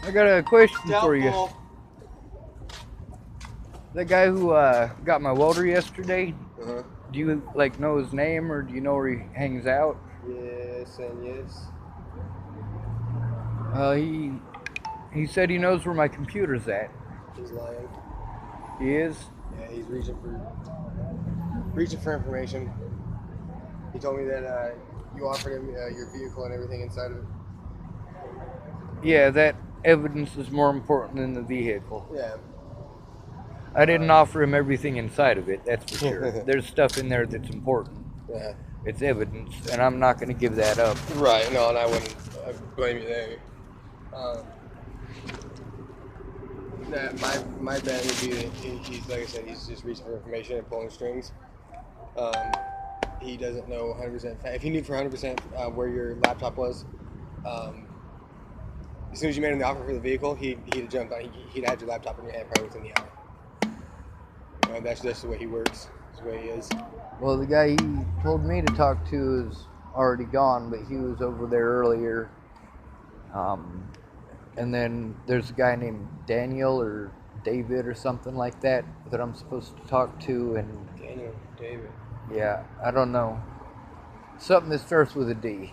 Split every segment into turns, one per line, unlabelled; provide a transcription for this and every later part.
I got a question for you.
Doubtful.
The guy who got my welder yesterday,
Uh-huh.
do you like know his name or do you know where he hangs out?
Yes and yes.
He said he knows where my computer's at.
He's lying.
He is?
Yeah, he's reaching for information. He told me that you offered him your vehicle and everything inside of it.
Yeah, that evidence is more important than the vehicle.
Yeah.
I didn't offer him everything inside of it, that's for sure. There's stuff in there that's important.
Yeah.
It's evidence, and I'm not going to give that up.
Right. No, and I wouldn't blame you there. Um, my bet would be that he's like I said, he's just reaching for information and pulling strings. Um, he doesn't know 100%. If he knew for 100% where your laptop was, as soon as you made him the offer for the vehicle, he'd have jumped on. He'd had your laptop in your hand probably within the hour. That's just the way he works. That's the way he is.
Well, the guy he told me to talk to is already gone, but he was over there earlier. And then there's a guy named Daniel or David or something like that I'm supposed to talk to, and
Daniel, David.
yeah, I don't know. Something that starts with a D.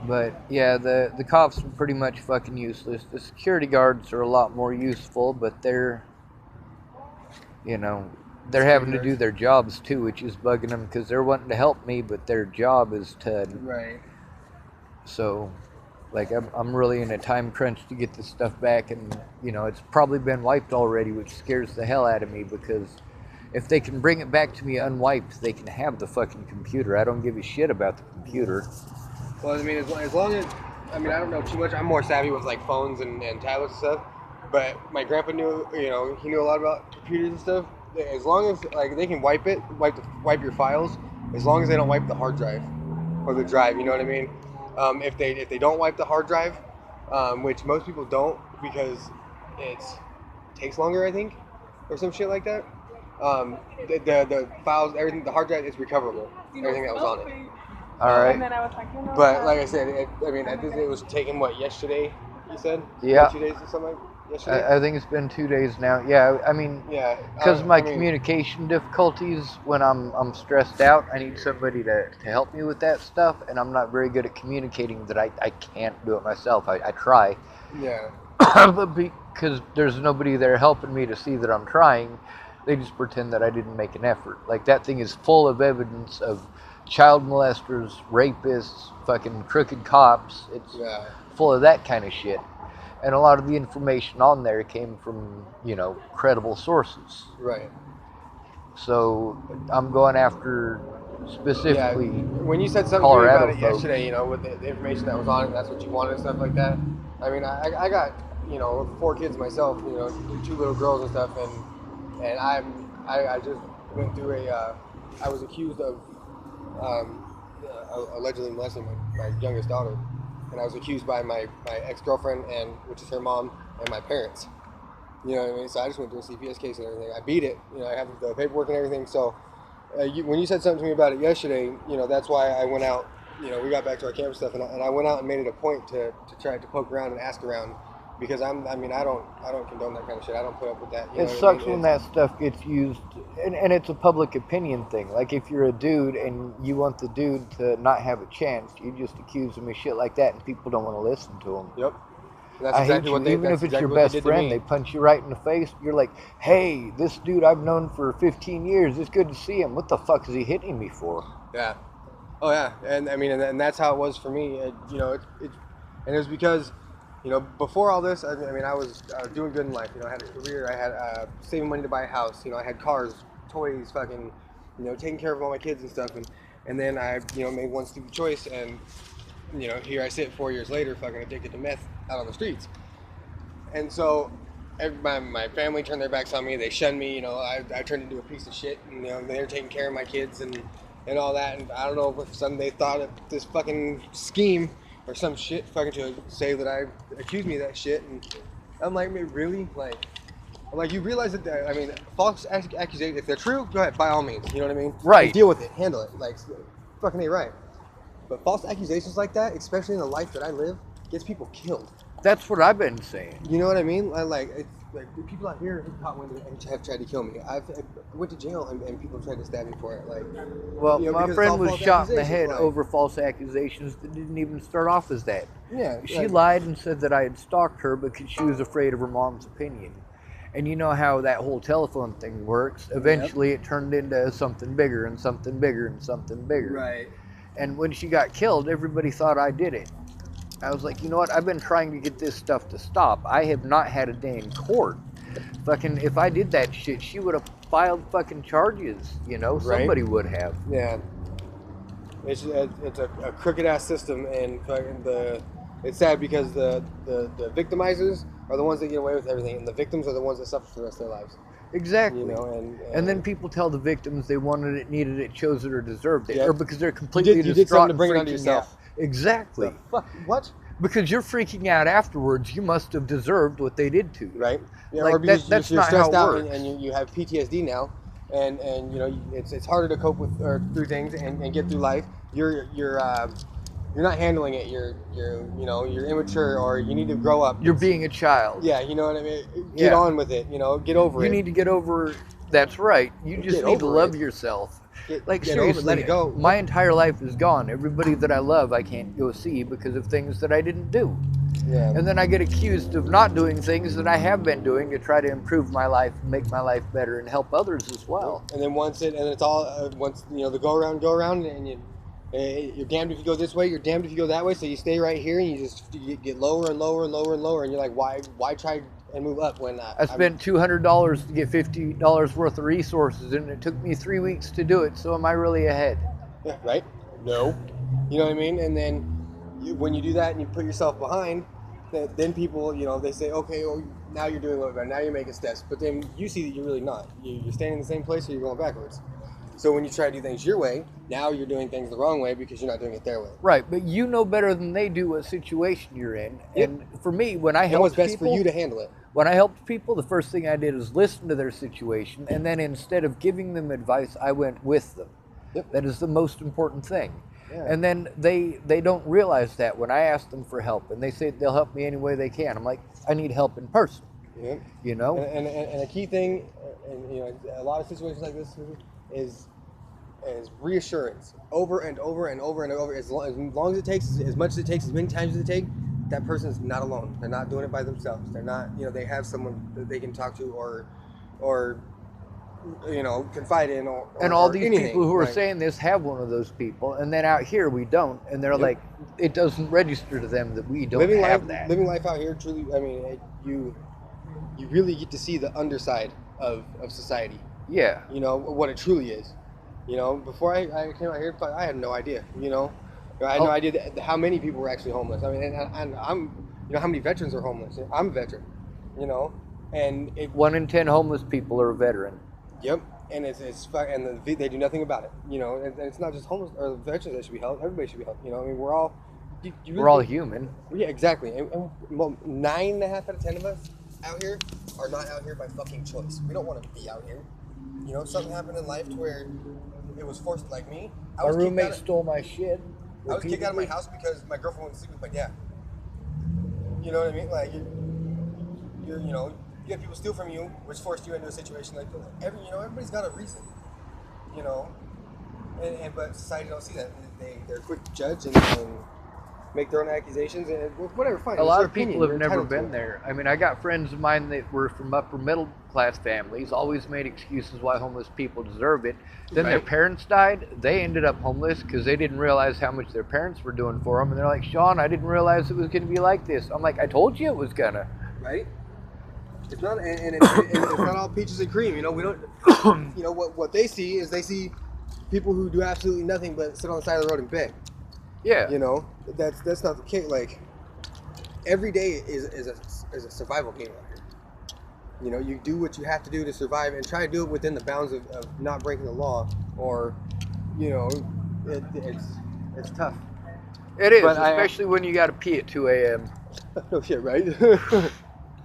But yeah, the cops are pretty much fucking useless. The security guards are a lot more useful, but they're having to do their jobs too, which is bugging them because they're wanting to help me, but their job is to.
Right.
So, like, I'm really in a time crunch to get this stuff back, and it's probably been wiped already, which scares the hell out of me because if they can bring it back to me unwiped, they can have the fucking computer. I don't give a shit about the computer.
Well, I mean, as long as, I mean, I don't know too much. I'm more savvy with like phones and tablets and stuff. But my grandpa knew, he knew a lot about computers and stuff. As long as like they can wipe your files, as long as they don't wipe the hard drive or the drive, you know what I mean? If they don't wipe the hard drive, which most people don't because it takes longer, I think, or some shit like that. The files, everything, the hard drive is recoverable. Everything that was on it.
All right.
And then I was like,
But like I said, it was taken yesterday? You said?
Yeah.
2 days or something yesterday.
I think it's been 2 days now. Yeah, I mean,
Yeah.
because of my communication difficulties, when I'm stressed out, I need somebody to help me with that stuff, and I'm not very good at communicating that I can't do it myself. I try.
Yeah.
But because there's nobody there helping me to see that I'm trying, they just pretend that I didn't make an effort. Like, that thing is full of evidence of child molesters, rapists, fucking crooked cops. It's full of that kind of shit. And a lot of the information on there came from, credible sources.
Right.
So I'm going after specifically
when you said something
Colorado
about it
folks.
yesterday, with the information that was on it, that's what you wanted and stuff like that. I mean, I got 4 kids myself, 2 little girls and stuff, and I just went through I was accused of allegedly molesting my youngest daughter, and I was accused by my ex-girlfriend, which is her mom, and my parents. You know what I mean? So I just went through a CPS case and everything. I beat it. I have the paperwork and everything. So when you said something to me about it yesterday, that's why I went out. We got back to our campus stuff, and I went out and made it a point to try to poke around and ask around, because I don't condone that kind of shit. I don't put up with that.
It sucks when that stuff gets used, and it's a public opinion thing. Like, if you're a dude and you want the dude to not have a chance, you just accuse him of shit like that, and people don't want to listen to him.
Yep. That's
I
exactly
hate you. Even if it's your best friend, they punch you right in the face. You're like, hey, this dude I've known for 15 years. It's good to see him. What the fuck is he hitting me for?
Yeah. Oh yeah. And I mean, and that's how it was for me. And it was because, before all this, I was doing good in life. I had a career. I had saving money to buy a house. I had cars, toys, fucking, taking care of all my kids and stuff. And then I, made one stupid choice, and here I sit 4 years later, fucking addicted to meth out on the streets. And so my family turned their backs on me. They shunned me. I turned into a piece of shit. And, they were taking care of my kids and all that. And I don't know if some they thought of this fucking scheme or some shit fucking to say that I accused me of that shit. And I'm like, really? I'm like, you realize that, false accusations, if they're true, go ahead, by all means. You know what I mean?
Right.
Deal with it. Handle it. Like, fucking A right. But false accusations like that, especially in the life that I live, gets people killed.
That's what I've been saying.
You know what I mean? Like it's like the people out here who caught wind and have tried to kill me. I went to jail and people tried to stab me for it. Like,
Well,
you know,
my
because it's
friend
all
was
false
shot in the
accusations,
head
like-
over false accusations that didn't even start off as that.
Yeah,
She
like-
lied and said that I had stalked her because she was afraid of her mom's opinion. And you know how that whole telephone thing works. Eventually, it turned into something bigger and something bigger and something bigger.
Right.
And when she got killed, everybody thought I did it. I was like, you know what? I've been trying to get this stuff to stop. I have not had a day in court. Fucking, if I did that shit, she would have filed fucking charges. You know,
Right.
somebody would have.
Yeah. It's a crooked ass system, and fucking it's sad because the victimizers are the ones that get away with everything, and the victims are the ones that suffer for the rest of their lives.
Exactly.
You know,
And then people tell the victims they wanted it, needed it, chose it, or deserved it,
Yeah.
or because they're completely
you did
distraught
something to bring it
and
onto
freaking
yourself.
out. Exactly.
The fuck? What?
Because you're freaking out afterwards, you must have deserved what they did to you.
Right? Yeah,
Like,
or because
that's
you're
not how
stressed
it
out
works.
and you have PTSD now, and you know it's harder to cope with or through things and get through life. You're not handling it. You're immature, or you need to grow up.
You're being a child.
Yeah, you know what I mean. Get
Yeah.
on with it. You know, get over
You
it.
need to get over. That's right. You just
Get
need to
over
love
it.
yourself.
Get
Like
over it,
seriously,
let it go.
my entire life is gone. Everybody that I love, I can't go see because of things that I didn't do.
Yeah.
And then I get accused of not doing things that I have been doing to try to improve my life, make my life better, and help others as well.
And then once it's all once the go around, and you're damned if you go this way, you're damned if you go that way. So you stay right here, and you get lower and lower and lower and lower, and you're like, why try and move up when
I spent $200 to get $50 worth of resources, and it took me 3 weeks to do it. So am I really ahead?
Yeah, right? No. You know what I mean? And then when you do that and you put yourself behind, then people, they say, okay, well, now you're doing a little better. Now you're making steps. But then you see that you're really not. You're staying in the same place, or you're going backwards. So when you try to do things your way, now you're doing things the wrong way because you're not doing it their way.
Right, but you know better than they do what situation you're in.
Yep.
And for me, when I
And what's
helped
best
people,
for you to handle it.
when I helped people, the first thing I did was listen to their situation, and then instead of giving them advice, I went with them.
Yep.
That is the most important thing.
Yeah.
And then they don't realize that when I ask them for help, and they say they'll help me any way they can. I'm like, I need help in person.
Yeah.
You know?
And a key thing, a lot of situations like this is reassurance over and over and over and over. As long as it takes, as much as it takes, as many times as it takes, that person's not alone. They're not doing it by themselves. They're not, they have someone that they can talk to or confide in or
And all
or
these
anything.
people who are
Right.
saying this have one of those people, and then out here we don't, and they're
Yep.
like, it doesn't register to them that we don't
living
have
life,
that.
living life out here truly. I mean, you really get to see the underside of society.
Yeah.
What it truly is. Before I came out here, I had no idea. I had no idea how many people were actually homeless. I mean, and I'm, how many veterans are homeless? I'm a veteran. And it.
1 in 10 homeless people are a veteran.
Yep. And they do nothing about it. And it's not just homeless or veterans that should be helped. Everybody should be helped. I mean, we're all. You really
We're all
think-
human.
Yeah, exactly. And 9.5 out of 10 of us out here are not out here by fucking choice. We don't want to be out here. Something happened in life to where it was forced, like me.
My roommate stole my shit.
I was kicked out of my house because my girlfriend wouldn't sleep with my dad. You know what I mean? Like, you get people steal from you, which forced you into a situation like that. Everybody's got a reason. But society don't see that. They're quick to judge and make their own accusations and whatever. Fine.
A
It's
lot
their
of people
opinion.
have
You're
never
entitled to
been
it.
there. I mean, I got friends of mine that were from upper middle class families, always made excuses why homeless people deserve it. Then their
Right.
parents died. They ended up homeless because they didn't realize how much their parents were doing for them. And they're like, Sean, I didn't realize it was going to be like this. I'm like, I told you it was going to.
Right? It's not, and it's not all peaches and cream. We don't. What they see is they see people who do absolutely nothing but sit on the side of the road and beg.
Yeah.
That's not the case. Like, every day is a survival game out here. You do what you have to do to survive and try to do it within the bounds of not breaking the law, or it's tough.
It is,
But
especially when you got to pee at 2 a.m.
No shit, right?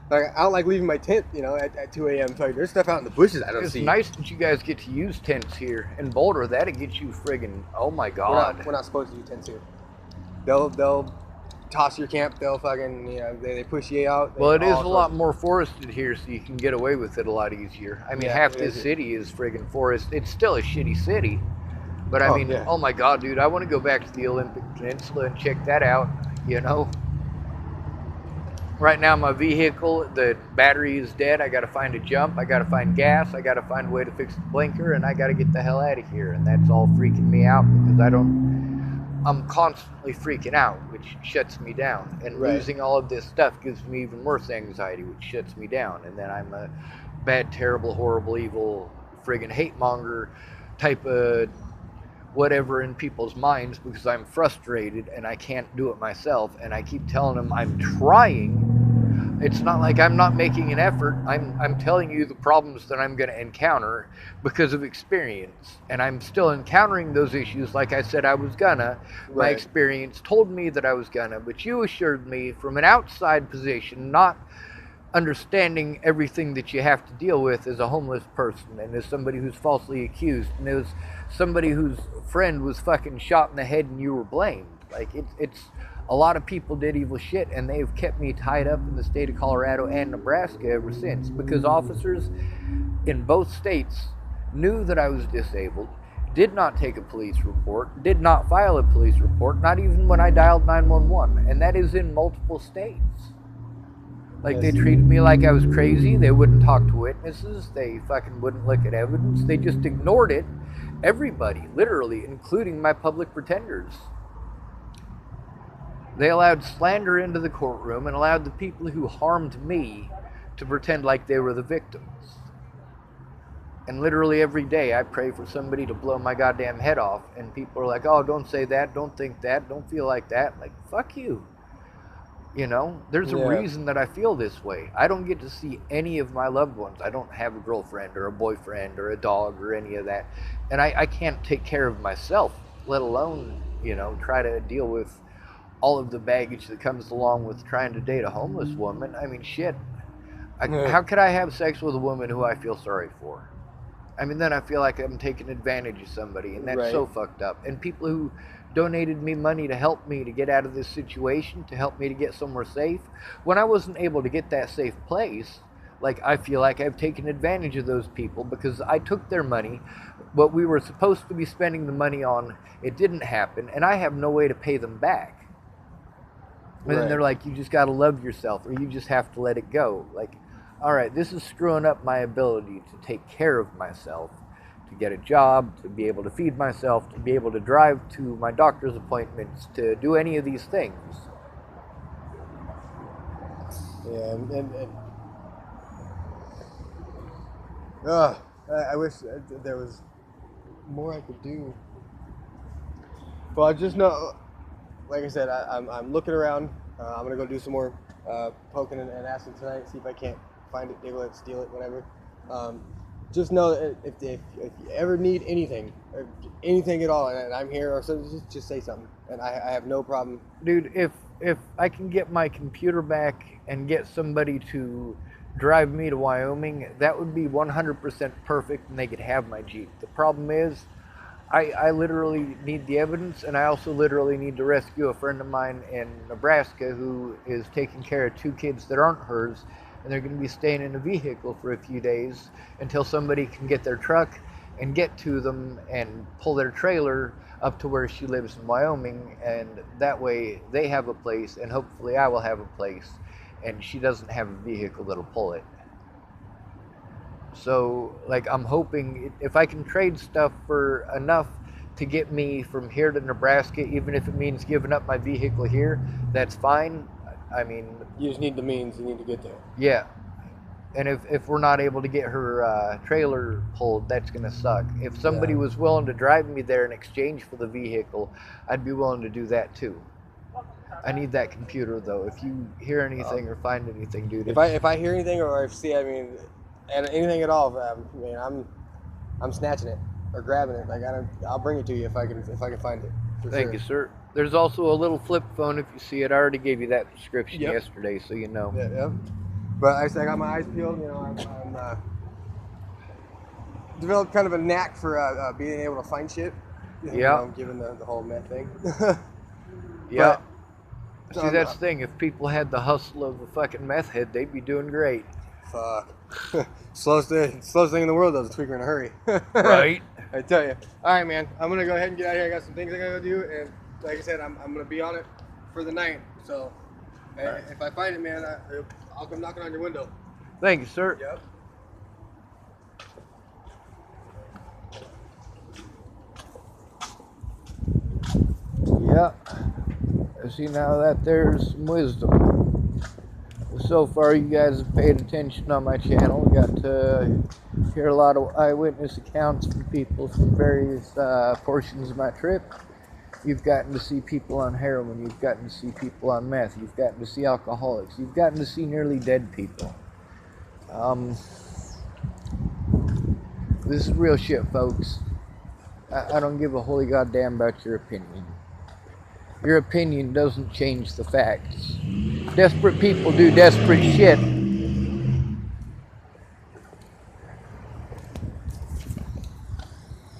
Like, I don't like leaving my tent, at 2 a.m. Like, there's stuff out in the bushes I don't
It's
see.
nice that you guys get to use tents here. In Boulder, that'd get you friggin', oh my God.
We're not supposed to use tents here. They'll toss your camp, they'll fucking, you know, they push you out.
Well, it is
all
a lot
sorts
more forested here, so you can get away with it a lot easier. I mean,
Yeah,
half
it
this
is.
city is friggin' forest. It's still a shitty city, but I
Oh,
mean,
yeah.
oh my God, dude, I want to go back to the Olympic Peninsula and check that out. You know, right now my vehicle, the battery is dead. I got to find a jump. I got to find gas. I got to find a way to fix the blinker, and I got to get the hell out of here. And that's all freaking me out because I'm constantly freaking out, which shuts me down. And
Right.
losing all of this stuff gives me even worse anxiety, which shuts me down. And then I'm a bad, terrible, horrible, evil, friggin' hate monger type of whatever in people's minds because I'm frustrated and I can't do it myself. And I keep telling them I'm trying. It's not like I'm not making an effort. I'm telling you the problems that I'm going to encounter because of experience. And I'm still encountering those issues like I said I was gonna. My
Right.
experience told me that I was gonna, but you assured me from an outside position, not understanding everything that you have to deal with as a homeless person and as somebody who's falsely accused and as somebody whose friend was fucking shot in the head and you were blamed. Like it's a lot of people did evil shit and they've kept me tied up in the state of Colorado and Nebraska ever since because officers in both states knew that I was disabled, did not take a police report, did not file a police report, not even when I dialed 911, and that is in multiple states. Like, they
Yes.
treated me like I was crazy. They wouldn't talk to witnesses. They fucking wouldn't look at evidence. They just ignored it. Everybody, literally, including my public pretenders. They allowed slander into the courtroom and allowed the people who harmed me to pretend like they were the victims. And literally every day I pray for somebody to blow my goddamn head off, and people are like, oh, don't say that, don't think that, don't feel like that. Like, fuck you. You know, there's a
Yeah.
reason that I feel this way. I don't get to see any of my loved ones. I don't have a girlfriend or a boyfriend or a dog or any of that. And I can't take care of myself, let alone, you know, try to deal with all of the baggage that comes along with trying to date a homeless woman. I mean, shit.
Yeah.
How could I have sex with a woman who I feel sorry for? I mean, then I feel like I'm taking advantage of somebody, and that's
Right.
so fucked up. And people who donated me money to help me to get out of this situation, to help me to get somewhere safe, when I wasn't able to get that safe place, like, I feel like I've taken advantage of those people because I took their money. What we were supposed to be spending the money on, it didn't happen, and I have no way to pay them back. And then
Right.
they're like, you just got to love yourself, or you just have to let it go. Like, all right, this is screwing up my ability to take care of myself, to get a job, to be able to feed myself, to be able to drive to my doctor's appointments, to do any of these things.
Yeah, and I wish there was more I could do. But I just know, like I said, I'm looking around. I'm gonna go do some more poking and asking tonight, see if I can't find it, diggle it, steal it, whatever. Just know that if you ever need anything, or anything at all, and I'm here, or so, just say something, and I have no problem.
Dude, if I can get my computer back and get somebody to drive me to Wyoming, that would be 100% perfect and they could have my Jeep. The problem is, I literally need the evidence, and I also literally need to rescue a friend of mine in Nebraska who is taking care of two kids that aren't hers, and they're going to be staying in a vehicle for a few days until somebody can get their truck and get to them and pull their trailer up to where she lives in Wyoming, and that way they have a place, and hopefully I will have a place, and she doesn't have a vehicle that'll pull it. So, like, I'm hoping if I can trade stuff for enough to get me from here to Nebraska, even if it means giving up my vehicle here, that's fine. I mean,
You just need the means. You need to get there.
yeah. And if we're not able to get her trailer pulled, that's going to suck. If somebody
Yeah.
was willing to drive me there in exchange for the vehicle, I'd be willing to do that too. I need that computer though. If you hear anything or find anything, dude,
If I hear anything or if see, I mean, and anything at all, I mean, I'm snatching it or grabbing it. Like I'll bring it to you if I can find it. For
thank
sure.
you, sir. There's also a little flip phone if you see it. I already gave you that description
Yep.
yesterday, so you know.
Yeah, yeah. But I got my eyes peeled. You know, I'm developed kind of a knack for being able to find shit. You
Yeah.
know, given the whole meth thing.
Yeah. See, that's the thing. If people had the hustle of a fucking meth head, they'd be doing great.
Fuck. slowest thing in the world though is a tweaker in a hurry.
Right?
I tell you. All right, man. I'm gonna go ahead and get out of here. I got some things I gotta go do, and like I said, I'm gonna be on it for the night. So if I find it, man, I'll come knocking on your window.
Thank you, sir.
Yep.
Yeah. See, now that there's some wisdom. So far, you guys have paid attention on my channel. Got to hear a lot of eyewitness accounts from people from various portions of my trip. You've gotten to see people on heroin. You've gotten to see people on meth. You've gotten to see alcoholics. You've gotten to see nearly dead people. This is real shit, folks. I don't give a holy goddamn about your opinion. Your opinion doesn't change the facts. Desperate people do desperate shit.